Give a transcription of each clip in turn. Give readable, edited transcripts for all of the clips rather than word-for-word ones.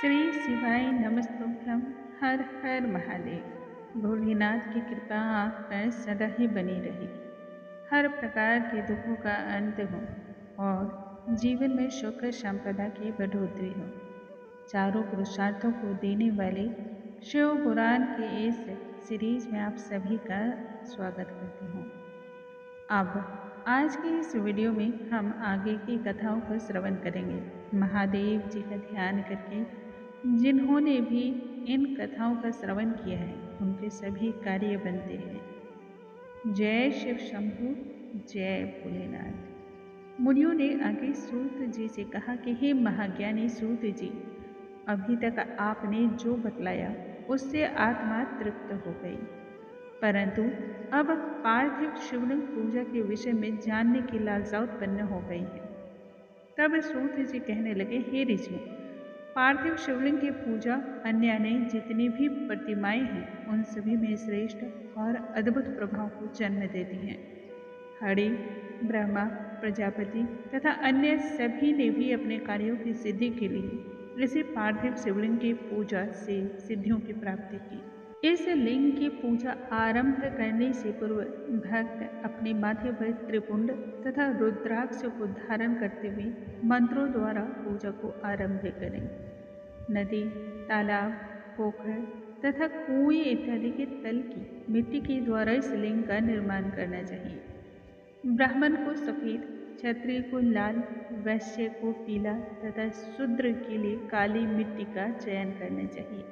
श्री शिवाय नमस्तुभ्यम। हर हर महादेव। भोलेनाथ की कृपा आप पर सदा ही बनी रहे। हर प्रकार के दुखों का अंत हो और जीवन में सुख संपदा की बढ़ोतरी हो। चारों पुरुषार्थों को देने वाले शिव पुराण के इस सीरीज में आप सभी का स्वागत करती हूँ। अब आज की इस वीडियो में हम आगे की कथाओं का श्रवण करेंगे। महादेव जी का ध्यान करके जिन्होंने भी इन कथाओं का श्रवण किया है उनके सभी कार्य बनते हैं। जय शिव शंभु, जय भोलेनाथ। मुनियों ने आगे सूत जी से कहा कि हे महाज्ञानी सूत जी, अभी तक आपने जो बतलाया उससे आत्मा तृप्त हो गई, परंतु अब पार्थिव शिवलिंग पूजा के विषय में जानने की लालसा उत्पन्न हो गई है। तब सूत जी कहने लगे, हे ऋषि, पार्थिव शिवलिंग की पूजा अन्य जितनी भी प्रतिमाएं हैं उन सभी में श्रेष्ठ और अद्भुत प्रभाव को जन्म देती हैं। हरि, ब्रह्मा, प्रजापति तथा अन्य सभी ने भी अपने कार्यों की सिद्धि के लिए इसी पार्थिव शिवलिंग की पूजा से सिद्धियों की प्राप्ति की। इस लिंग की पूजा आरंभ करने से पूर्व भक्त अपने माथे पर त्रिपुंड तथा रुद्राक्ष को धारण करते हुए मंत्रों द्वारा पूजा को आरंभ करें। नदी, तालाब, पोखर तथा कुएं इत्यादि के तल की मिट्टी के द्वारा इस लिंग का निर्माण करना चाहिए। ब्राह्मण को सफेद, क्षत्रिय को लाल, वैश्य को पीला तथा शूद्र के लिए काली मिट्टी का चयन करना चाहिए।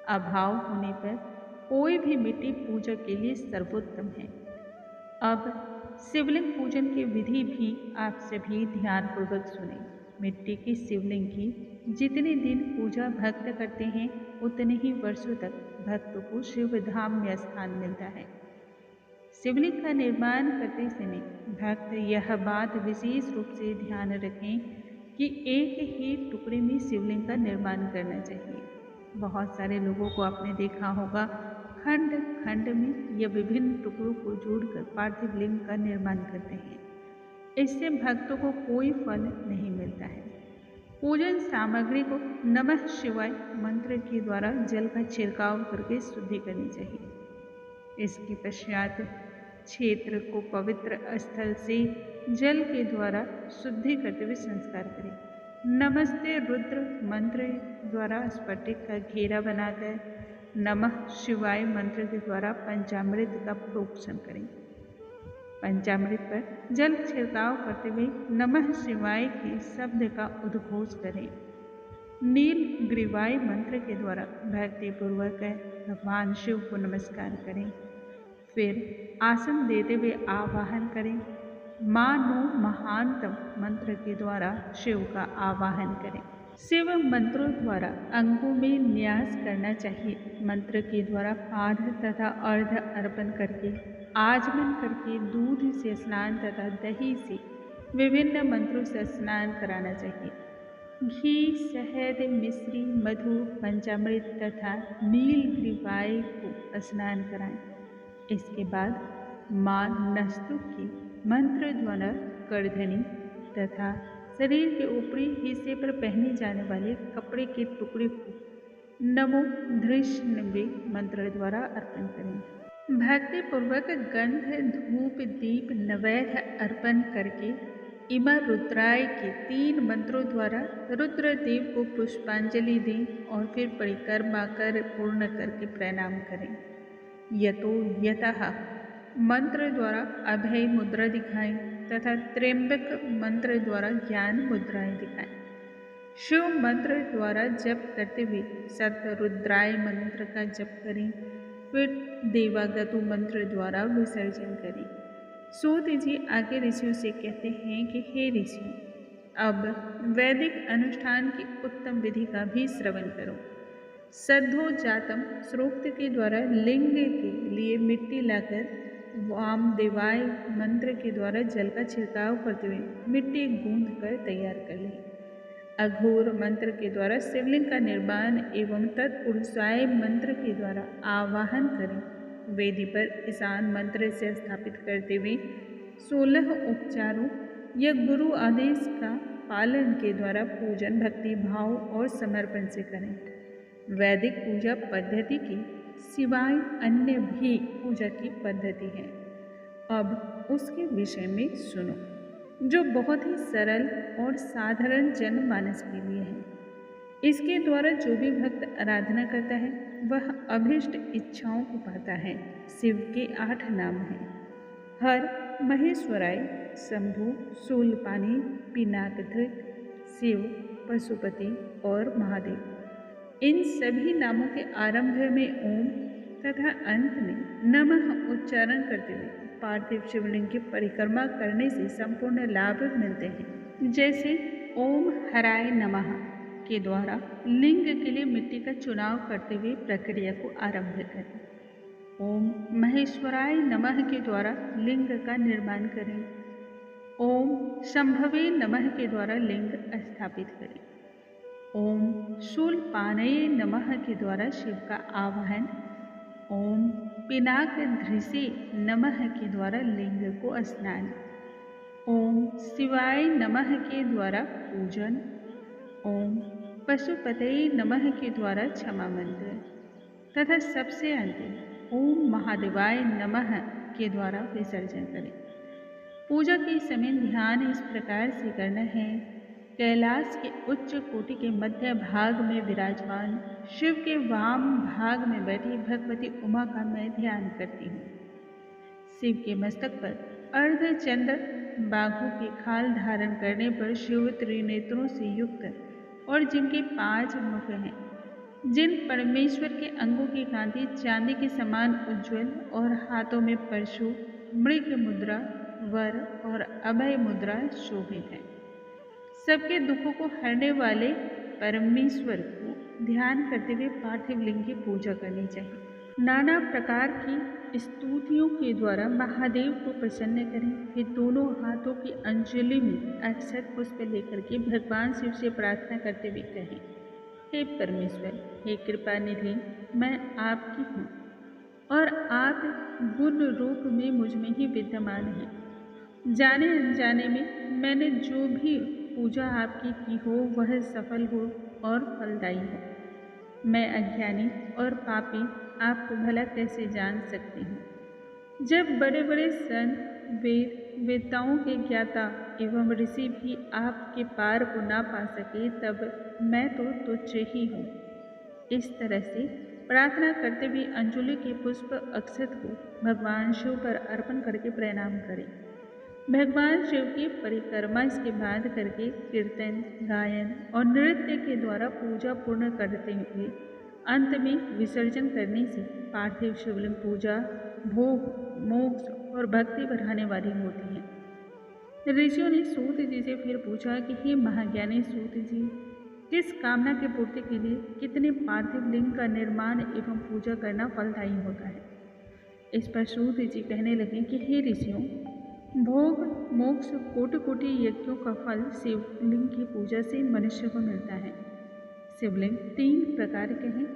अभाव होने पर कोई भी मिट्टी पूजा के लिए सर्वोत्तम है। अब शिवलिंग पूजन की विधि भी आप सभी ध्यानपूर्वक सुने। मिट्टी की शिवलिंग की जितने दिन पूजा भक्त करते हैं उतने ही वर्षों तक भक्त को शिव धाम में स्थान मिलता है। शिवलिंग का निर्माण करते समय भक्त यह बात विशेष रूप से ध्यान रखें कि एक ही टुकड़े में शिवलिंग का निर्माण करना चाहिए। बहुत सारे लोगों को आपने देखा होगा, खंड खंड में या विभिन्न टुकड़ों को जोड़कर पार्थिव लिंग का निर्माण करते हैं। इससे भक्तों को कोई फल नहीं मिलता है। पूजन सामग्री को नमः शिवाय मंत्र के द्वारा जल का छिड़काव करके शुद्धि करनी चाहिए। इसके पश्चात क्षेत्र को पवित्र स्थल से जल के द्वारा शुद्धि करते हुए संस्कार करें। नमस्ते रुद्र मंत्र द्वारा स्फटिक का घेरा बनाकर नमः शिवाय मंत्र के द्वारा पंचामृत का प्रोक्षण करें। पंचामृत पर जल छिड़काव करते हुए नमः शिवाय के शब्द का उद्घोष करें। नील ग्रीवाय मंत्र के द्वारा भक्ति पूर्वक भगवान शिव को नमस्कार करें। फिर आसन देते हुए आवाहन करें। मानो महानतम मंत्र के द्वारा शिव का आवाहन करें। शिव मंत्रों द्वारा अंगों में न्यास करना चाहिए। मंत्र के द्वारा पाद तथा अर्घ अर्पण करके आचमन करके दूध से स्नान तथा दही से विभिन्न मंत्रों से स्नान कराना चाहिए। घी, शहद, मिश्री, मधु, पंचामृत तथा नीलग्रीवाय को स्नान कराएं। इसके बाद मां नस्तुक की मंत्र द्वारा करधनी तथा शरीर के ऊपरी हिस्से पर पहने जाने वाले कपड़े के टुकड़े को नमो धृष्णवे मंत्र द्वारा अर्पण करें। भक्ति पूर्वक गंध, धूप, दीप, नैवेद्य अर्पण करके इमा रुद्राय के 3 मंत्रों द्वारा रुद्रदेव को पुष्पांजलि दें और फिर परिक्रमा कर पूर्ण करके प्रणाम करें। यतो यतः मंत्र द्वारा अभय मुद्रा दिखाएं तथा त्र्यंबक मंत्र द्वारा ज्ञान मुद्राएं दिखाएं। शिव मंत्र द्वारा जप करते हुए सप्त रुद्राय मंत्र का जप करें। फिर देवागतु मंत्र द्वारा विसर्जन करें। सूत जी आगे ऋषियों से कहते हैं कि हे ऋषि, अब वैदिक अनुष्ठान की उत्तम विधि का भी श्रवण करो। सद्धो जातम श्रोक्त के द्वारा लिंग के लिए मिट्टी लाकर वामदेवाय मंत्र के द्वारा जल का छिड़काव करते हुए मिट्टी गूंथ कर तैयार कर लें। अघोर मंत्र के द्वारा शिवलिंग का निर्माण एवं तत्पुरुषाय मंत्र के द्वारा आवाहन करें। वेदी पर ईशान मंत्र से स्थापित करते हुए 16 उपचारों या गुरु आदेश का पालन के द्वारा पूजन भक्ति भाव और समर्पण से करें। वैदिक पूजा पद्धति की सिवाय अन्य भी पूजा की पद्धति है। अब उसके विषय में सुनो, जो बहुत ही सरल और साधारण जनमानस के लिए है। इसके द्वारा जो भी भक्त आराधना करता है वह अभीष्ट इच्छाओं को पाता है। शिव के 8 नाम हैं: हर, महेश्वराय, शंभु, शूलपाणि, पिनाकधृत, शिव, पशुपति और महादेव। इन सभी नामों के आरंभ में ओम तथा अंत में नमः उच्चारण करते हुए पार्थिव शिवलिंग की परिक्रमा करने से संपूर्ण लाभ मिलते हैं। जैसे ओम हराय नमः के द्वारा लिंग के लिए मिट्टी का चुनाव करते हुए प्रक्रिया को आरंभ करें। ओम महेश्वराय नमः के द्वारा लिंग का निर्माण करें। ओम शंभवे नमः के द्वारा लिंग स्थापित करें। ओम शूलपाणये नमः के द्वारा शिव का आवाहन। ओम पिनाकधृसे नमः के द्वारा लिंग को स्नान। ओम शिवाय नमः के द्वारा पूजन। ओम पशुपतये नमः के द्वारा क्षमा मंत्र तथा सबसे अंतिम ओम महादेवाय नमः के द्वारा विसर्जन करें। पूजा के समय ध्यान इस प्रकार से करना है: कैलाश के उच्च कोटि के मध्य भाग में विराजमान शिव के वाम भाग में बैठी भगवती उमा का मैं ध्यान करती हूँ। शिव के मस्तक पर अर्धचंद्र बाघों की खाल धारण करने पर शिव त्रिनेत्रों से युक्त और जिनके 5 मुख हैं, जिन परमेश्वर के अंगों की कांति चांदी के समान उज्ज्वल और हाथों में परशु, मृग मुद्रा, वर और अभय मुद्रा शोभित है। सबके दुखों को हरने वाले परमेश्वर को ध्यान करते हुए पार्थिव लिंग की पूजा करनी चाहिए। नाना प्रकार की स्तुतियों के द्वारा महादेव को प्रसन्न करें। फिर दोनों हाथों की अंजलि में अक्षत पुष्प लेकर के भगवान शिव से प्रार्थना करते हुए कहें: हे परमेश्वर, हे कृपा निधि, मैं आपकी हूँ और आप गुण रूप में मुझ में ही विद्यमान हैं। जाने अनजाने में मैंने जो भी पूजा आपकी की हो वह सफल हो और फलदायी हो। मैं अज्ञानी और पापी आपको भला कैसे जान सकती हूँ। जब बड़े बड़े संत, वेद वेताओं के ज्ञाता एवं ऋषि भी आपके पार को ना पा सके, तब मैं तो तुच्छ ही हूँ। इस तरह से प्रार्थना करते हुए अंजलि के पुष्प अक्षत को भगवान शिव पर अर्पण करके प्रणाम करें। भगवान शिव की परिक्रमा इसके बाद करके कीर्तन, गायन और नृत्य के द्वारा पूजा पूर्ण करते हुए अंत में विसर्जन करने से पार्थिव शिवलिंग पूजा भोग, मोक्ष और भक्ति बढ़ाने वाली होती है। ऋषियों ने सूत जी से फिर पूछा कि हे महाज्ञानी सूत जी, किस कामना की पूर्ति के लिए कितने पार्थिव लिंग का निर्माण एवं पूजा करना फलदायी होता है। इस पर सूत जी कहने लगे कि हे ऋषियों, भोग, मोक्ष, कोटि कोटि यज्ञों का फल शिवलिंग की पूजा से मनुष्य को मिलता है। शिवलिंग 3 प्रकार के हैं: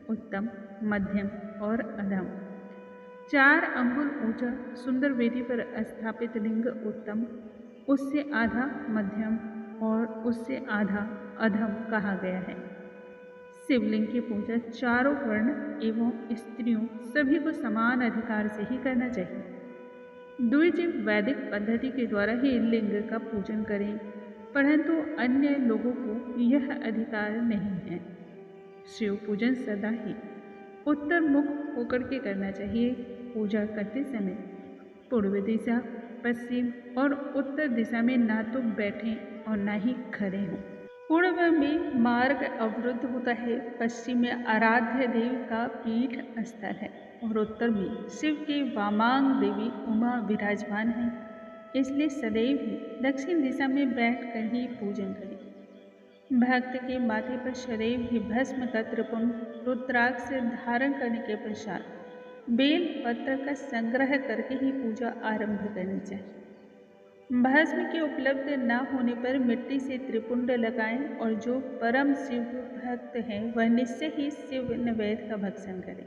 उत्तम, मध्यम और अधम। 4 अंगुल ऊंचा सुंदर वेदी पर स्थापित लिंग उत्तम, उससे आधा मध्यम और उससे आधा अधम कहा गया है। शिवलिंग की पूजा चारों वर्ण एवं स्त्रियों सभी को समान अधिकार से ही करना चाहिए। द्विज वैदिक पद्धति के द्वारा ही लिंग का पूजन करें, परंतु अन्य लोगों को यह अधिकार नहीं है। शिव पूजन सदा ही उत्तर मुख होकर के करना चाहिए। पूजा करते समय पूर्व दिशा, पश्चिम और उत्तर दिशा में ना तो बैठें और ना ही खड़े हों। पूर्व में मार्ग अवरुद्ध होता है, पश्चिम में आराध्य देव का पीठ स्थल है और उत्तर में शिव की वामांग देवी उमा विराजमान है। इसलिए सदैव ही दक्षिण दिशा में बैठकर ही पूजन करें। भक्त के माथे पर सदैव ही भस्म का त्रिपुंड रुद्राक्ष धारण करने के पश्चात बेल पत्र का संग्रह करके ही पूजा आरंभ करनी चाहिए। भस्म के उपलब्ध न होने पर मिट्टी से त्रिपुंड लगाएं और जो परम शिव भक्त है वह निश्चय ही शिव नैवेद्य का भक्षण करे।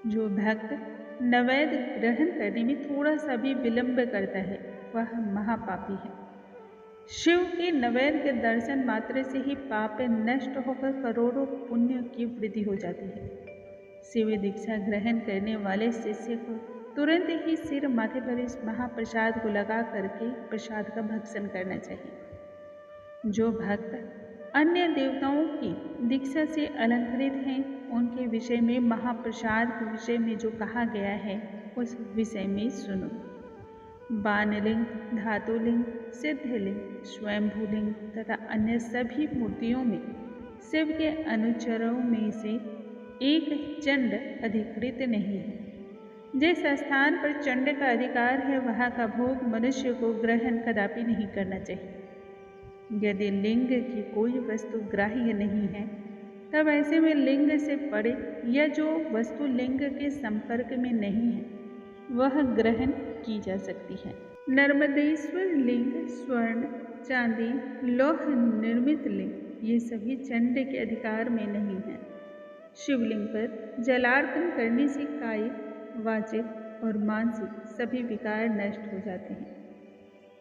जो भक्त नैवेद्य ग्रहण करने में थोड़ा सा भी विलंब करता है वह महापापी है। शिव के नैवेद्य के दर्शन मात्र से ही पाप नष्ट होकर करोड़ों पुण्य की वृद्धि हो जाती है। शिव दीक्षा ग्रहण करने वाले शिष्य को तुरंत ही सिर माथे पर इस महाप्रसाद को लगा करके प्रसाद का भक्षण करना चाहिए। जो भक्त अन्य देवताओं की दीक्षा से अलंकृत हैं, उनके विषय में महाप्रसाद के विषय में जो कहा गया है उस विषय में सुनो। बाणलिंग, धातुलिंग, सिद्धलिंग, स्वयंभूलिंग तथा अन्य सभी मूर्तियों में शिव के अनुचरों में से एक चंड अधिकृत नहीं है। जिस स्थान पर चंड का अधिकार है वहाँ का भोग मनुष्य को ग्रहण कदापि नहीं करना चाहिए। यदि लिंग की कोई वस्तु ग्राह्य नहीं है तब ऐसे में लिंग से परे या जो वस्तु लिंग के संपर्क में नहीं है वह ग्रहण की जा सकती है। नर्मदेश्वर लिंग स्वर्ण, चांदी, लौह निर्मित लिंग ये सभी चंड के अधिकार में नहीं है। शिवलिंग पर जलार्पण करने से कायिक, वाचिक और मानसिक सभी विकार नष्ट हो जाते हैं।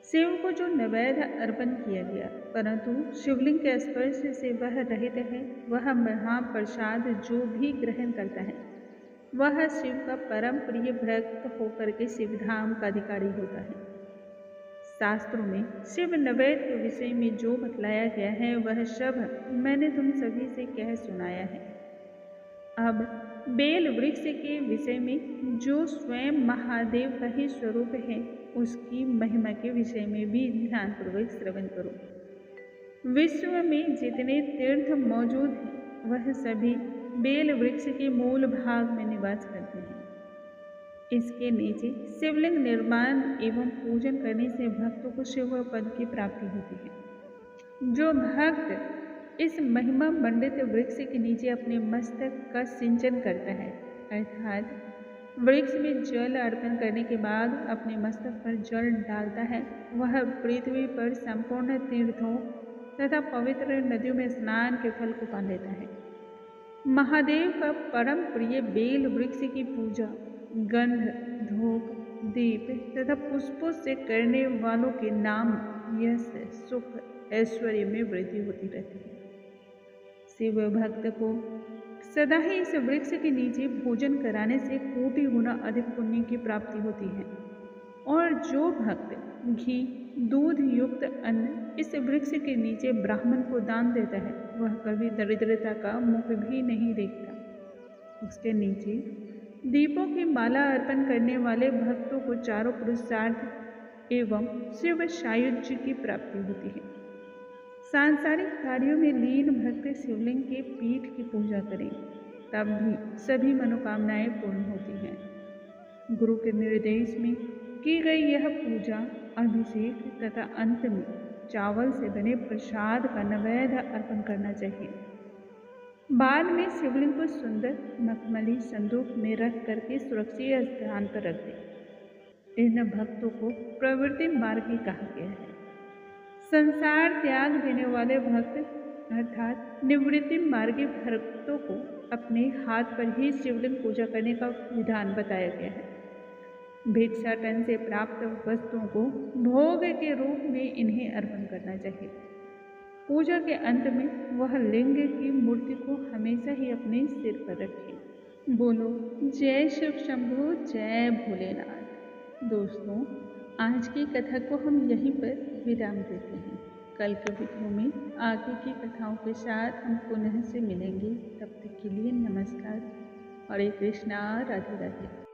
शिव को जो नैवेद्य अर्पण किया गया परंतु शिवलिंग के स्पर्श से वह रहित है, वह महाप्रसाद जो भी ग्रहण करता है वह शिव का परम प्रिय भक्त होकर के शिवधाम का अधिकारी होता है। शास्त्रों में शिव नैवेद्य के विषय में जो बतलाया गया है वह सब मैंने तुम सभी से कह सुनाया है। अब बेल वृक्ष के विषय में जो स्वयं महादेव का ही स्वरूप है उसकी महिमा के विषय में भी ध्यानपूर्वक श्रवण करो। विश्व में जितने तीर्थ मौजूद हैं वह सभी बेल वृक्ष के मूल भाग में निवास करते हैं। इसके नीचे शिवलिंग निर्माण एवं पूजन करने से भक्तों को शिव पद की प्राप्ति होती है। जो भक्त इस महिमा मंडित वृक्ष के नीचे अपने मस्तक का सिंचन करता है अर्थात वृक्ष में जल अर्पण करने के बाद अपने मस्तक पर जल डालता है, वह पृथ्वी पर संपूर्ण तीर्थों तथा पवित्र नदियों में स्नान के फल को पा लेता है। महादेव का परम प्रिय बेल वृक्ष की पूजा गंध, धूप, दीप तथा पुष्पों से करने वालों के नाम, यश, सुख, ऐश्वर्य में वृद्धि होती रहती है। शिव भक्त को सदा ही इस वृक्ष के नीचे भोजन कराने से कोटि गुना अधिक पुण्य की प्राप्ति होती है। और जो भक्त घी, दूध युक्त अन्न इस वृक्ष के नीचे ब्राह्मण को दान देता है वह कभी दरिद्रता का मुख भी नहीं देखता। उसके नीचे दीपों की माला अर्पण करने वाले भक्तों को चारों पुरुषार्थ एवं शिव सायुज्य की प्राप्ति होती है। सांसारिक कार्यों में लीन भक्त शिवलिंग के पीठ की पूजा करें तब भी सभी मनोकामनाएं पूर्ण होती हैं। गुरु के निर्देश में की गई यह पूजा अभिषेक तथा अंत में चावल से बने प्रसाद का नैवेद्य अर्पण करना चाहिए। बाद में शिवलिंग को सुंदर मखमली संदूक में रख करके सुरक्षित स्थान पर रख दें। इन भक्तों को प्रवृत्ति मार्गी कहा गया है। संसार त्याग देने वाले भक्त अर्थात निवृत्ति मार्गी भक्तों को अपने हाथ पर ही शिवलिंग पूजा करने का विधान बताया गया है। भिक्षाटन से प्राप्त वस्तुओं को भोग के रूप में इन्हें अर्पण करना चाहिए। पूजा के अंत में वह लिंग की मूर्ति को हमेशा ही अपने सिर पर रखें। बोलो जय शिव शंभू, जय भोलेनाथ। दोस्तों, आज की कथा को हम यहीं पर विराम देते हैं। कल के वीडियो में आगे की कथाओं के साथ हम पुनः से मिलेंगे। तब तक के लिए नमस्कार। हरे कृष्णा, राधे राधे।